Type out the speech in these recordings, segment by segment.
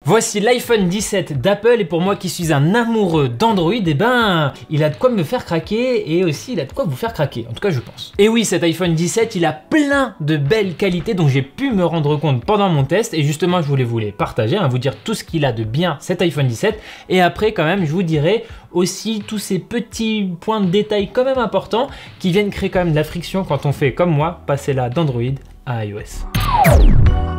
Voici l'iPhone 17 d'Apple et pour moi qui suis un amoureux d'Android, eh ben, il a de quoi me faire craquer et aussi il a de quoi vous faire craquer, en tout cas je pense. Et oui, cet iPhone 17, il a plein de belles qualités dont j'ai pu me rendre compte pendant mon test et justement je voulais vous les partager, vous dire tout ce qu'il a de bien cet iPhone 17 et après quand même je vous dirai aussi tous ces petits points de détail quand même importants qui viennent créer quand même de la friction quand on fait comme moi, passer là d'Android à iOS.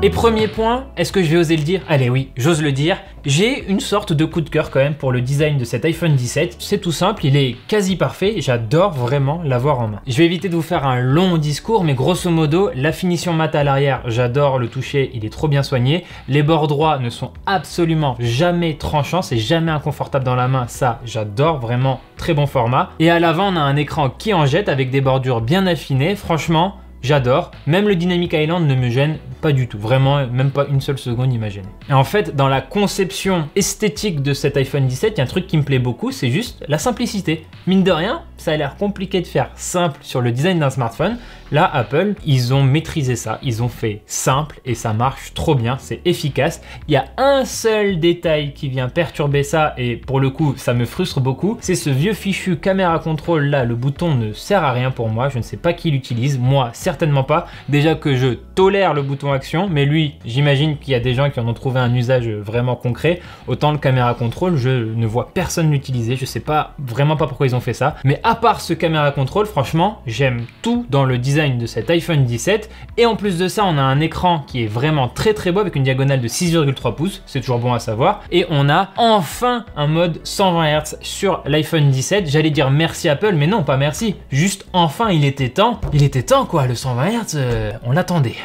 Et premier point, est-ce que je vais oser le dire? Allez oui, j'ose le dire. J'ai une sorte de coup de cœur quand même pour le design de cet iPhone 17. C'est tout simple, il est quasi parfait et j'adore vraiment l'avoir en main. Je vais éviter de vous faire un long discours, mais grosso modo, la finition mat à l'arrière, j'adore le toucher, il est trop bien soigné. Les bords droits ne sont absolument jamais tranchants, c'est jamais inconfortable dans la main, ça j'adore, vraiment très bon format. Et à l'avant, on a un écran qui en jette avec des bordures bien affinées, franchement, j'adore, même le Dynamic Island ne me gêne pas du tout, vraiment même pas une seule seconde il m'a gêné. Et en fait dans la conception esthétique de cet iPhone 17, il y a un truc qui me plaît beaucoup, c'est juste la simplicité. Mine de rien, ça a l'air compliqué de faire simple sur le design d'un smartphone. Là Apple, ils ont maîtrisé ça, ils ont fait simple et ça marche trop bien, c'est efficace. Il y a un seul détail qui vient perturber ça et pour le coup ça me frustre beaucoup, c'est ce vieux fichu caméra contrôle là, le bouton ne sert à rien pour moi, je ne sais pas qui l'utilise, moi certainement pas. Déjà que je tolère le bouton action, mais lui, j'imagine qu'il y a des gens qui en ont trouvé un usage vraiment concret. Autant le caméra contrôle, je ne vois personne l'utiliser. Je sais pas, vraiment pas pourquoi ils ont fait ça. Mais à part ce caméra contrôle, franchement, j'aime tout dans le design de cet iPhone 17. Et en plus de ça, on a un écran qui est vraiment très beau avec une diagonale de 6,3 pouces. C'est toujours bon à savoir. Et on a enfin un mode 120 Hz sur l'iPhone 17. J'allais dire merci Apple, mais non, pas merci. Juste enfin, il était temps. Il était temps quoi, le 120 Hz, on l'attendait.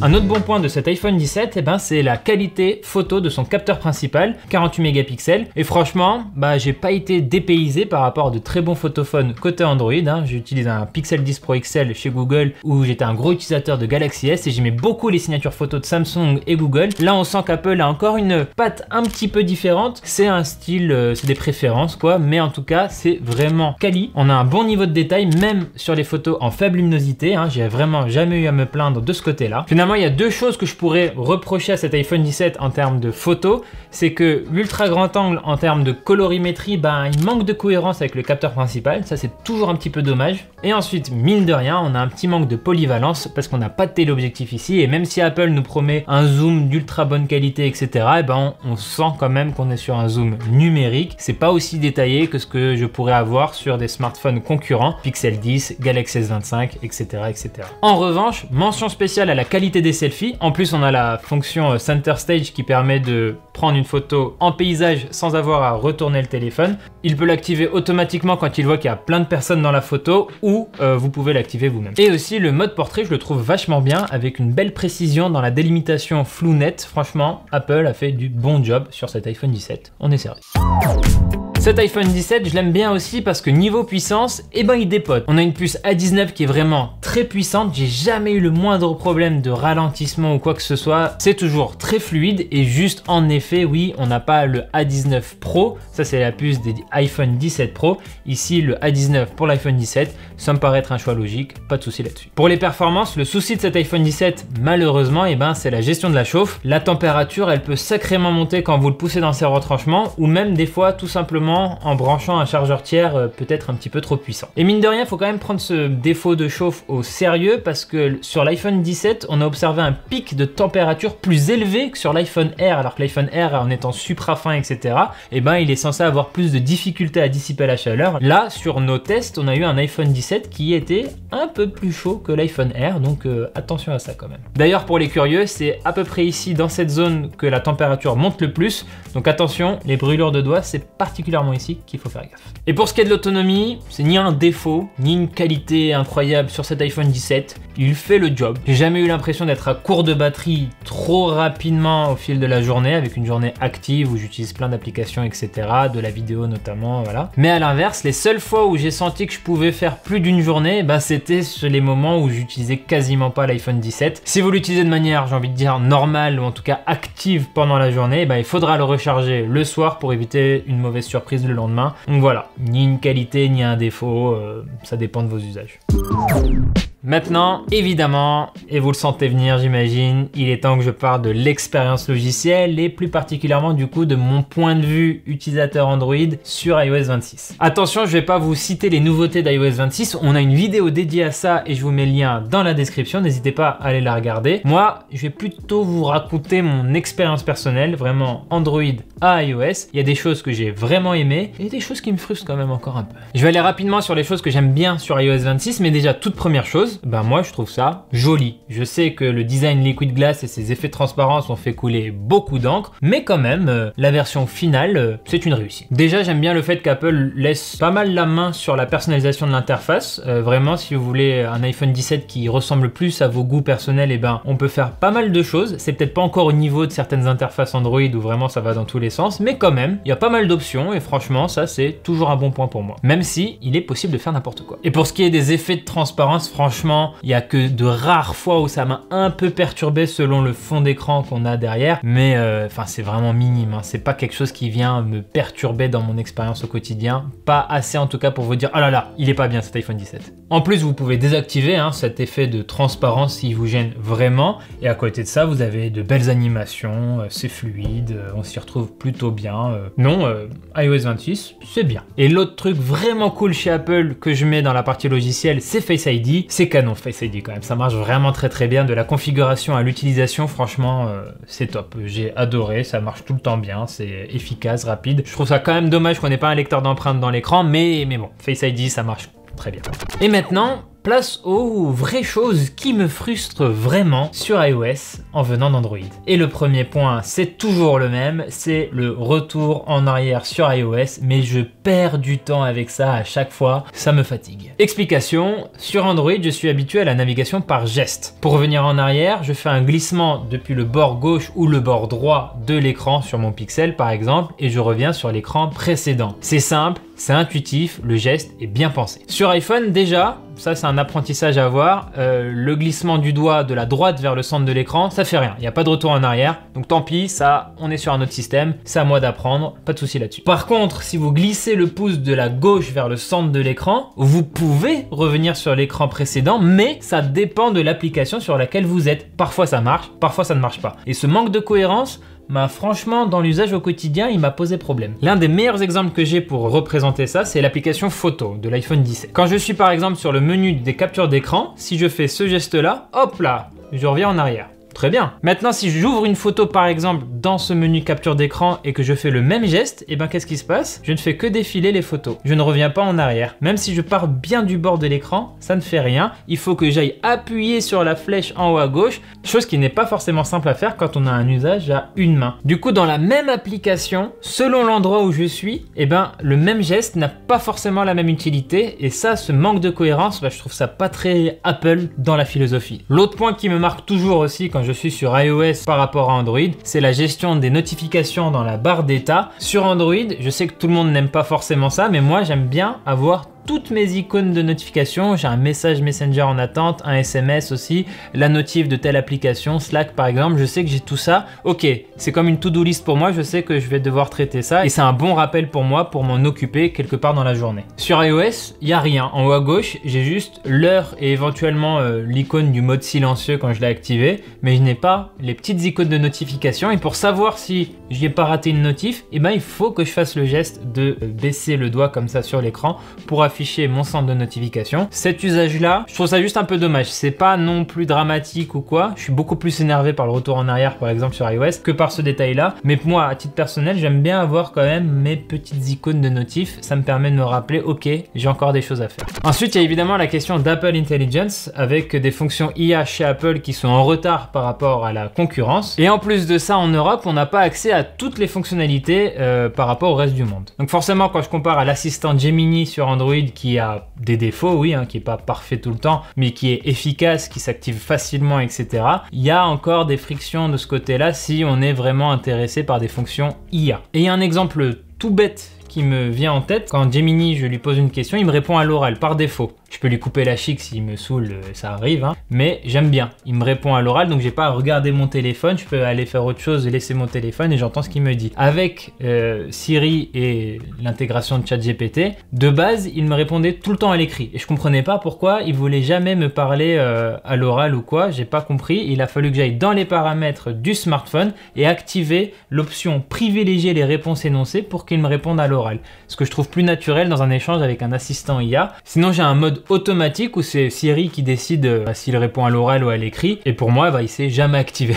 Un autre bon point de cet iPhone 17, eh ben, c'est la qualité photo de son capteur principal, 48 mégapixels. Et franchement, j'ai pas été dépaysé par rapport à de très bons photophones côté Android. J'utilise un Pixel 10 Pro XL chez Google où j'étais un gros utilisateur de Galaxy S et j'aimais beaucoup les signatures photos de Samsung et Google. Là, on sent qu'Apple a encore une patte un petit peu différente. C'est un style, c'est des préférences quoi, mais en tout cas, c'est vraiment quali. On a un bon niveau de détail, même sur les photos en faible luminosité. J'ai vraiment jamais eu à me plaindre de ce côté-là. Finalement, il y a deux choses que je pourrais reprocher à cet iPhone 17 en termes de photos, c'est que l'ultra grand angle en termes de colorimétrie, il manque de cohérence avec le capteur principal, ça c'est toujours un petit peu dommage. Et ensuite, mine de rien, on a un petit manque de polyvalence parce qu'on n'a pas de téléobjectif ici et même si Apple nous promet un zoom d'ultra bonne qualité, etc., on sent quand même qu'on est sur un zoom numérique. C'est pas aussi détaillé que ce que je pourrais avoir sur des smartphones concurrents, Pixel 10, Galaxy S25, etc., etc. En revanche, mention spéciale à la qualité des selfies. En plus, on a la fonction Center Stage qui permet de prendre une photo en paysage sans avoir à retourner le téléphone. Il peut l'activer automatiquement quand il voit qu'il y a plein de personnes dans la photo ou vous pouvez l'activer vous-même. Et aussi le mode portrait, je le trouve vachement bien avec une belle précision dans la délimitation flou net. Franchement, Apple a fait du bon job sur cet iPhone 17. On est servi. Cet iPhone 17, je l'aime bien aussi parce que niveau puissance, il dépote. On a une puce A19 qui est vraiment très puissante. J'ai jamais eu le moindre problème de ralentissement ou quoi que ce soit. C'est toujours très fluide et juste en effet, oui, on n'a pas le A19 Pro. Ça, c'est la puce des iPhone 17 Pro. Ici, le A19 pour l'iPhone 17. Ça me paraît être un choix logique. Pas de souci là-dessus. Pour les performances, le souci de cet iPhone 17, malheureusement, c'est la gestion de la chauffe. La température, elle peut sacrément monter quand vous le poussez dans ses retranchements ou même des fois, tout simplement, en branchant un chargeur tiers peut-être un petit peu trop puissant. Et mine de rien, il faut quand même prendre ce défaut de chauffe au sérieux parce que sur l'iPhone 17, on a observé un pic de température plus élevé que sur l'iPhone Air, alors que l'iPhone Air, en étant supra fin, etc., il est censé avoir plus de difficultés à dissiper la chaleur. Là, sur nos tests, on a eu un iPhone 17 qui était un peu plus chaud que l'iPhone Air, donc attention à ça quand même. D'ailleurs, pour les curieux, c'est à peu près ici, dans cette zone, que la température monte le plus, donc attention, les brûlures de doigts, c'est particulièrement ici qu'il faut faire gaffe. Et pour ce qui est de l'autonomie, c'est ni un défaut, ni une qualité incroyable sur cet iPhone 17. Il fait le job. J'ai jamais eu l'impression d'être à court de batterie trop rapidement au fil de la journée, avec une journée active où j'utilise plein d'applications, etc., de la vidéo notamment, voilà. Mais à l'inverse, les seules fois où j'ai senti que je pouvais faire plus d'une journée, c'était sur les moments où j'utilisais quasiment pas l'iPhone 17. Si vous l'utilisez de manière, j'ai envie de dire, normale ou en tout cas active pendant la journée, il faudra le recharger le soir pour éviter une mauvaise surprise le lendemain. Donc voilà, ni une qualité ni un défaut, ça dépend de vos usages. Maintenant, évidemment, et vous le sentez venir j'imagine, il est temps que je parle de l'expérience logicielle et plus particulièrement du coup de mon point de vue utilisateur Android sur iOS 26. Attention, je vais pas vous citer les nouveautés d'iOS 26, on a une vidéo dédiée à ça et je vous mets le lien dans la description, n'hésitez pas à aller la regarder. Moi, je vais plutôt vous raconter mon expérience personnelle, vraiment Android à iOS. Il y a des choses que j'ai vraiment aimées et des choses qui me frustrent quand même encore un peu. Je vais aller rapidement sur les choses que j'aime bien sur iOS 26, mais déjà toute première chose, ben moi je trouve ça joli. Je sais que le design Liquid Glass et ses effets de transparence ont fait couler beaucoup d'encre, mais quand même, la version finale, c'est une réussite. Déjà, j'aime bien le fait qu'Apple laisse pas mal la main sur la personnalisation de l'interface. Vraiment, si vous voulez un iPhone 17 qui ressemble plus à vos goûts personnels, et ben on peut faire pas mal de choses. C'est peut-être pas encore au niveau de certaines interfaces Android où vraiment ça va dans tous les sens, mais quand même, il y a pas mal d'options et franchement, ça c'est toujours un bon point pour moi. Même si il est possible de faire n'importe quoi. Et pour ce qui est des effets de transparence, franchement, il y a que de rares fois où ça m'a un peu perturbé selon le fond d'écran qu'on a derrière, mais enfin c'est vraiment minime, hein. C'est pas quelque chose qui vient me perturber dans mon expérience au quotidien, pas assez en tout cas pour vous dire ah là là, il est pas bien cet iPhone 17. En plus, vous pouvez désactiver cet effet de transparence s'il vous gêne vraiment, et à côté de ça, vous avez de belles animations, c'est fluide, on s'y retrouve plutôt bien. Non, iOS 26, c'est bien. Et l'autre truc vraiment cool chez Apple que je mets dans la partie logicielle, c'est Face ID. C'est canon Face ID quand même, ça marche vraiment très bien, de la configuration à l'utilisation, franchement c'est top, j'ai adoré, ça marche tout le temps bien, c'est efficace, rapide. Je trouve ça quand même dommage qu'on n'ait pas un lecteur d'empreintes dans l'écran, mais bon, Face ID ça marche très bien. Et maintenant, place aux vraies choses qui me frustrent vraiment sur iOS en venant d'Android. Et le premier point, c'est toujours le même, c'est le retour en arrière sur iOS, mais je perds du temps avec ça à chaque fois, ça me fatigue. Explication, sur Android, je suis habitué à la navigation par geste. Pour revenir en arrière, je fais un glissement depuis le bord gauche ou le bord droit de l'écran sur mon Pixel par exemple, et je reviens sur l'écran précédent. C'est simple, c'est intuitif, le geste est bien pensé. Sur iPhone, déjà, ça c'est un apprentissage à avoir, le glissement du doigt de la droite vers le centre de l'écran, ça fait rien, il n'y a pas de retour en arrière, donc tant pis, ça, on est sur un autre système, c'est à moi d'apprendre, pas de souci là-dessus. Par contre, si vous glissez le pouce de la gauche vers le centre de l'écran, vous pouvez revenir sur l'écran précédent, mais ça dépend de l'application sur laquelle vous êtes. Parfois ça marche, parfois ça ne marche pas. Et ce manque de cohérence, franchement, dans l'usage au quotidien, il m'a posé problème. L'un des meilleurs exemples que j'ai pour représenter ça, c'est l'application photo de l'iPhone 17. Quand je suis par exemple sur le menu des captures d'écran, si je fais ce geste-là, hop là, je reviens en arrière. Très bien. Maintenant, si j'ouvre une photo par exemple dans ce menu capture d'écran et que je fais le même geste, et ben qu'est-ce qui se passe? Je ne fais que défiler les photos. Je ne reviens pas en arrière. Même si je pars bien du bord de l'écran, ça ne fait rien. Il faut que j'aille appuyer sur la flèche en haut à gauche, chose qui n'est pas forcément simple à faire quand on a un usage à une main. Du coup, dans la même application, selon l'endroit où je suis, et ben le même geste n'a pas forcément la même utilité, et ça, ce manque de cohérence, je trouve ça pas très Apple dans la philosophie. L'autre point qui me marque toujours aussi quand je suis sur iOS par rapport à Android, c'est la gestion des notifications dans la barre d'état. Sur Android, je sais que tout le monde n'aime pas forcément ça, mais moi j'aime bien avoir toutes mes icônes de notification. J'ai un message Messenger en attente, un SMS aussi, la notif de telle application, Slack par exemple, je sais que j'ai tout ça. Ok, c'est comme une to-do list pour moi, je sais que je vais devoir traiter ça et c'est un bon rappel pour moi pour m'en occuper quelque part dans la journée. Sur iOS, il n'y a rien. En haut à gauche, j'ai juste l'heure et éventuellement l'icône du mode silencieux quand je l'ai activé, mais je n'ai pas les petites icônes de notification et pour savoir si je n'ai pas raté une notif, eh ben, il faut que je fasse le geste de baisser le doigt comme ça sur l'écran pour afficher mon centre de notification. Cet usage-là, je trouve ça juste un peu dommage. C'est pas non plus dramatique ou quoi. Je suis beaucoup plus énervé par le retour en arrière, par exemple sur iOS, que par ce détail-là. Mais moi, à titre personnel, j'aime bien avoir quand même mes petites icônes de notif. Ça me permet de me rappeler, ok, j'ai encore des choses à faire. Ensuite, il y a évidemment la question d'Apple Intelligence avec des fonctions IA chez Apple qui sont en retard par rapport à la concurrence. Et en plus de ça, en Europe, on n'a pas accès à toutes les fonctionnalités par rapport au reste du monde. Donc forcément, quand je compare à l'assistant Gemini sur Android qui a des défauts, oui, qui n'est pas parfait tout le temps, mais qui est efficace, qui s'active facilement, etc. Il y a encore des frictions de ce côté-là si on est vraiment intéressé par des fonctions IA. Et il y a un exemple tout bête qui me vient en tête. Quand Gemini, je lui pose une question, il me répond à l'oral par défaut. Je peux lui couper la chic s'il me saoule, ça arrive, hein. Mais j'aime bien. Il me répond à l'oral, donc j'ai pas à regarder mon téléphone. Je peux aller faire autre chose et laisser mon téléphone et j'entends ce qu'il me dit. Avec Siri et l'intégration de ChatGPT, de base, il me répondait tout le temps à l'écrit. Et je comprenais pas pourquoi il voulait jamais me parler à l'oral ou quoi. J'ai pas compris. Il a fallu que j'aille dans les paramètres du smartphone et activer l'option privilégier les réponses énoncées pour qu'il me réponde à l'oral. Ce que je trouve plus naturel dans un échange avec un assistant IA. Sinon, j'ai un mode automatique où c'est Siri qui décide s'il répond à l'oral ou à l'écrit. Et pour moi, il s'est jamais activé.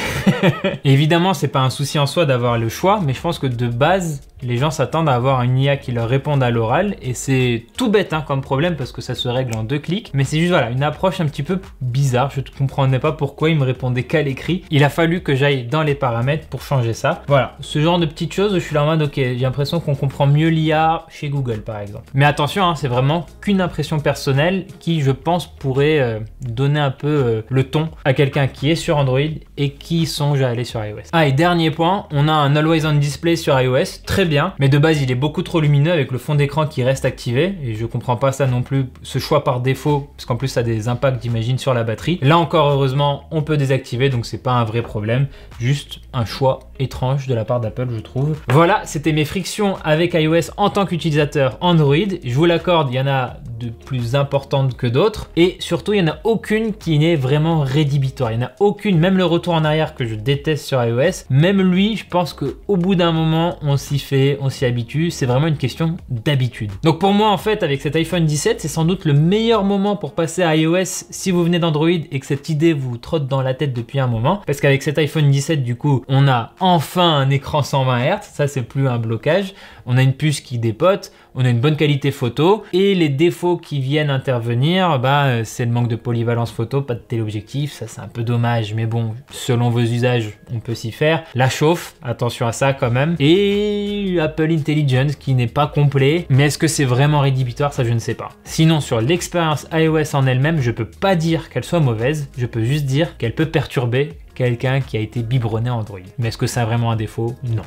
Évidemment, c'est pas un souci en soi d'avoir le choix, mais je pense que de base, les gens s'attendent à avoir une IA qui leur réponde à l'oral et c'est tout bête hein, comme problème parce que ça se règle en 2 clics. Mais c'est juste voilà, une approche un petit peu bizarre. Je ne comprenais pas pourquoi il me répondait qu'à l'écrit. Il a fallu que j'aille dans les paramètres pour changer ça. Voilà, ce genre de petites choses, je suis là en mode ok, j'ai l'impression qu'on comprend mieux l'IA chez Google par exemple. Mais attention, hein, c'est vraiment qu'une impression personnelle qui je pense pourrait donner un peu le ton à quelqu'un qui est sur Android et qui songe à aller sur iOS. Ah et dernier point, on a un Always On Display sur iOS, très bien, mais de base il est beaucoup trop lumineux avec le fond d'écran qui reste activé et je comprends pas ça non plus, ce choix par défaut, parce qu'en plus ça a des impacts j'imagine sur la batterie. Là encore heureusement on peut désactiver donc c'est pas un vrai problème, juste un choix étrange de la part d'Apple je trouve. Voilà, c'était mes frictions avec iOS en tant qu'utilisateur Android. Je vous l'accorde, il y en a de plus importantes que d'autres et surtout il n'y en a aucune qui n'est vraiment rédhibitoire. Il n'y en a aucune, même le retour en arrière que je déteste sur iOS, même lui je pense qu'au bout d'un moment on s'y fait, on s'y habitue, c'est vraiment une question d'habitude. Donc pour moi en fait avec cet iPhone 17 c'est sans doute le meilleur moment pour passer à iOS si vous venez d'Android et que cette idée vous trotte dans la tête depuis un moment, parce qu'avec cet iPhone 17 du coup on a enfin un écran 120 Hz, ça c'est plus un blocage, on a une puce qui dépote, on a une bonne qualité photo et les défauts qui viennent intervenir, c'est le manque de polyvalence photo, pas de téléobjectif, ça c'est un peu dommage, mais bon, selon vos usages, on peut s'y faire. La chauffe, attention à ça quand même. Et Apple Intelligence qui n'est pas complet, mais est-ce que c'est vraiment rédhibitoire? Ça je ne sais pas. Sinon, sur l'expérience iOS en elle-même, je peux pas dire qu'elle soit mauvaise, je peux juste dire qu'elle peut perturber quelqu'un qui a été biberonné Android. Mais est-ce que ça a vraiment un défaut? Non.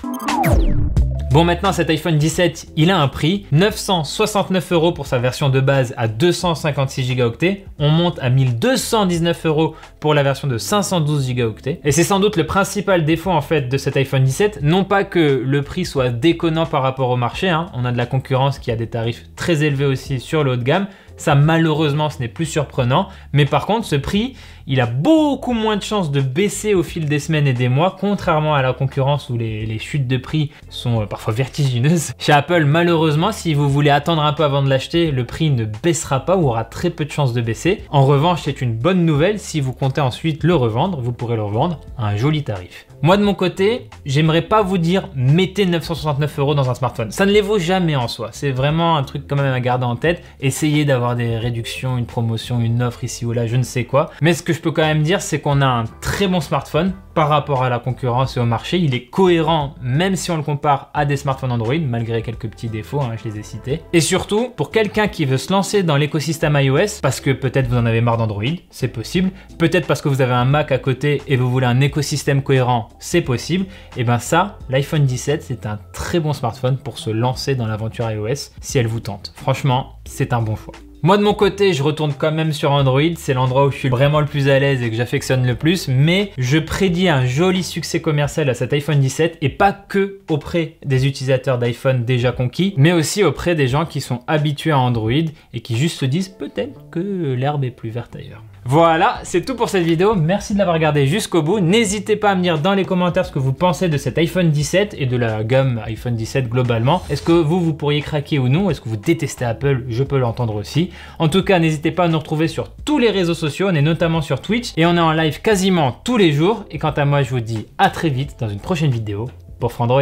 Bon, maintenant cet iPhone 17, il a un prix, 969 € pour sa version de base à 256 Go. On monte à 1219 € pour la version de 512 Go. Et c'est sans doute le principal défaut en fait de cet iPhone 17, non pas que le prix soit déconnant par rapport au marché, hein. On a de la concurrence qui a des tarifs très élevés aussi sur le haut de gamme. Ça malheureusement ce n'est plus surprenant, mais par contre ce prix il a beaucoup moins de chances de baisser au fil des semaines et des mois, contrairement à la concurrence où les chutes de prix sont parfois vertigineuses. Chez Apple malheureusement si vous voulez attendre un peu avant de l'acheter, le prix ne baissera pas ou aura très peu de chances de baisser. En revanche c'est une bonne nouvelle, si vous comptez ensuite le revendre, vous pourrez le revendre à un joli tarif. Moi de mon côté, j'aimerais pas vous dire mettez 969 € dans un smartphone, ça ne les vaut jamais en soi, c'est vraiment un truc quand même à garder en tête, essayez d'avoir des réductions, une promotion, une offre ici ou là, je ne sais quoi. Mais ce que je peux quand même dire, c'est qu'on a un très bon smartphone par rapport à la concurrence et au marché. Il est cohérent même si on le compare à des smartphones Android, malgré quelques petits défauts, hein, je les ai cités. Et surtout, pour quelqu'un qui veut se lancer dans l'écosystème iOS, parce que peut-être vous en avez marre d'Android, c'est possible. Peut-être parce que vous avez un Mac à côté et vous voulez un écosystème cohérent, c'est possible. Et ben ça, l'iPhone 17, c'est un très bon smartphone pour se lancer dans l'aventure iOS si elle vous tente. Franchement, c'est un bon choix. Moi de mon côté, je retourne quand même sur Android, c'est l'endroit où je suis vraiment le plus à l'aise et que j'affectionne le plus, mais je prédis un joli succès commercial à cet iPhone 17 et pas que auprès des utilisateurs d'iPhone déjà conquis, mais aussi auprès des gens qui sont habitués à Android et qui juste se disent peut-être que l'herbe est plus verte ailleurs. Voilà, c'est tout pour cette vidéo. Merci de l'avoir regardé jusqu'au bout. N'hésitez pas à me dire dans les commentaires ce que vous pensez de cet iPhone 17 et de la gamme iPhone 17 globalement. Est-ce que vous pourriez craquer ou non? Est-ce que vous détestez Apple? Je peux l'entendre aussi. En tout cas, n'hésitez pas à nous retrouver sur tous les réseaux sociaux. On est notamment sur Twitch et on est en live quasiment tous les jours. Et quant à moi, je vous dis à très vite dans une prochaine vidéo pour Frandroid.